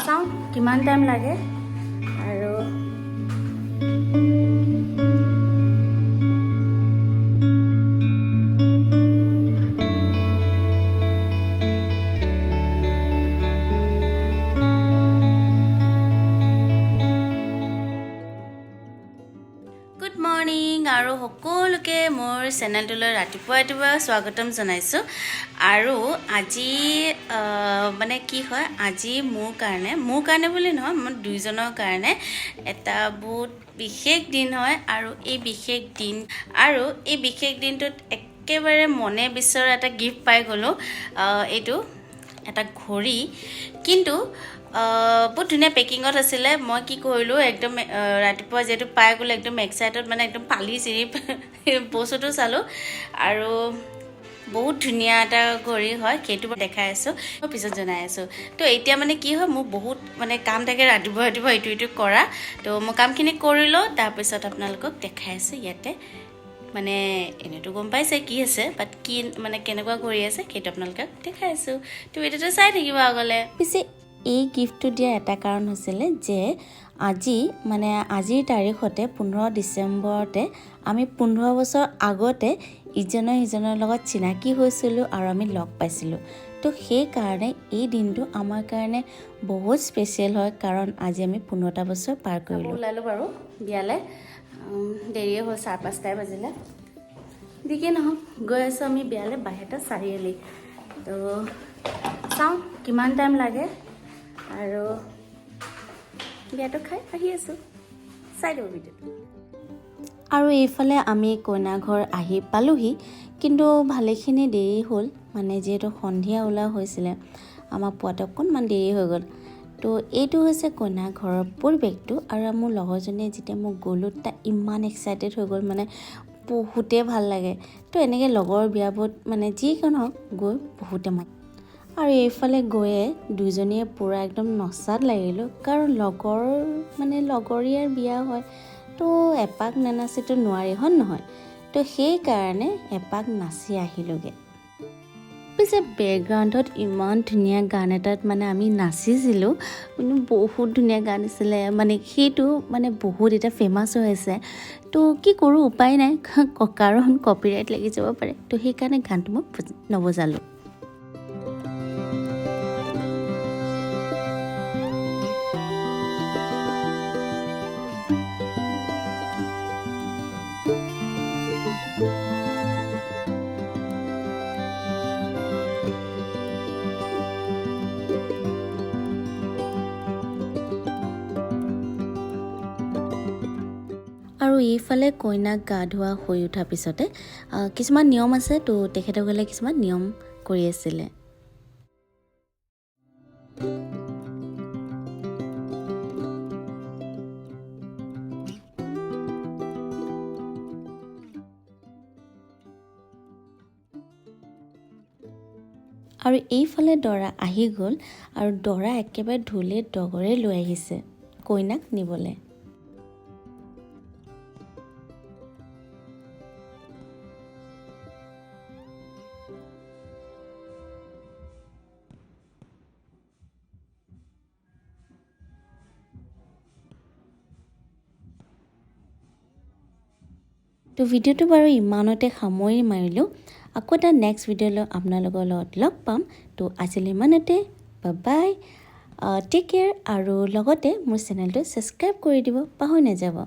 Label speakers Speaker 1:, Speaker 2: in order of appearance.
Speaker 1: চাওঁ কিমান টাইম লাগে আৰু গুড মৰ্নিং আৰু সকলোকে মোৰ চেনেলটোলৈ ৰাতিপুৱা স্বাগতম জনাইছোঁ আৰু আজি মানে কি হয় আজি মোৰ কাৰণে বুলি নহয় মোৰ দুইজনৰ কাৰণে এটা বহুত বিশেষ দিন হয় আৰু এই বিশেষ দিনটোত একেবাৰে মনে বিচৰা এটা গিফ্ট পাই গ'লোঁ এইটো এটা ঘড়ী কিন্তু বহুত ধুনীয়া পেকিঙত আছিলে মই কি কৰিলোঁ একদম ৰাতিপুৱা যেহেতু পাই গ'লো একদম এক্সাইটেড মানে একদম পালি চিৰি বস্তুটো চালোঁ আৰু বহুত ধুনীয়া এটা ঘড়ী হয় সেইটো দেখাই আছোঁ মই পিছত জনাই আছোঁ তো এতিয়া মানে কি হয় মোৰ বহুত মানে কাম থাকে ৰাতিপুৱা ইটো কৰা তো মই কামখিনি কৰি লওঁ তাৰপিছত আপোনালোকক দেখাই আছোঁ ইয়াতে মানে এনেতো গম পাইছে কি আছে বাট কি মানে কেনেকুৱা কৰি আছে সেইটো আপোনালোকক দেখাই আছোঁ তো এতিয়াতো চাই থাকিব আগলৈ পিছে এই গিফ্টটো দিয়া এটা কাৰণ হৈছিলে যে আজিৰ তাৰিখতে 15 ডিচেম্বৰতে আমি 15 বছৰ আগতে ইজনে সিজনৰ লগত চিনাকি হৈছিলোঁ আৰু আমি লগ পাইছিলোঁ তো সেইকাৰণে এই দিনটো আমাৰ কাৰণে বহুত স্পেচিয়েল হয় কাৰণ আজি আমি 15টা বছৰ পাৰ কৰিলোঁ ওলালোঁ বাৰু বিয়ালৈ দেৰিয়ে হ'ল 4-5টাই বাজিলে দিকে নহওক গৈ আছোঁ আমি বিয়ালৈ বাহেটা চাৰিআলি তো চাওঁ কিমান টাইম লাগে আৰু বিয়াটো খাই আহি আছোঁ চাই দিব ভিডিঅ'টো আৰু এইফালে আমি কইনা ঘৰ আহি পালোহি কিন্তু ভালেখিনি দেৰি হ'ল মানে যিহেতু সন্ধিয়া ওলোৱা হৈছিলে আমাৰ পোৱাতে অকণমান দেৰি হৈ গ'ল তো এইটো হৈছে কইনা ঘৰৰ পৰিৱেশটো আৰু মোৰ লগৰজনীয়ে যেতিয়া মই গ'লোঁ তাই ইমান এক্সাইটেড হৈ গ'ল মানে বহুতে ভাল লাগে তো এনেকৈ লগৰ বিয়াবোৰত মানে যিকোনো গৈ বহুতে মন আৰু এইফালে গৈয়ে দুইজনীয়ে পূৰা একদম নচাত লাগিলোঁ কাৰণ লগৰীয়াৰ বিয়া হয় তো এপাক নানাচিতো নোৱাৰি হয় নহয় তো সেইকাৰণে এপাক নাচি আহিলোঁগৈ পিছে বেকগ্ৰাউণ্ডত ইমান ধুনীয়া গান এটাত মানে আমি নাচিছিলোঁ কিন্তু বহুত ধুনীয়া গান আছিলে মানে সেইটো মানে বহুত এটা ফেমাছ হৈ আছে তো কি কৰোঁ উপায় নাই কাৰণ কপিৰাইট লাগি যাব পাৰে তো সেইকাৰণে গানটো মই নবজালোঁ আৰু এইফালে কইনাক গা ধোৱা হৈ উঠাৰ পিছতে কিছুমান নিয়ম আছে তো তেখেতসকলে কিছুমান নিয়ম কৰি আছিলে আৰু এইফালে দৰা আহি গ'ল আৰু দৰা একেবাৰে ঢোলে ডগৰে লৈ আহিছে কইনাক নিবলৈ তো ভিডিঅ'টো বাৰু ইমানতে সামৰি মাৰিলোঁ আকৌ এটা নেক্সট ভিডিঅ'লৈ আপোনালোকৰ লগত লগ পাম তো আজিলৈ ইমানতে বাই টেক কেয়াৰ আৰু লগতে মোৰ চেনেলটো ছাবস্ক্ৰাইব কৰি দিব পাহৰি নাযাব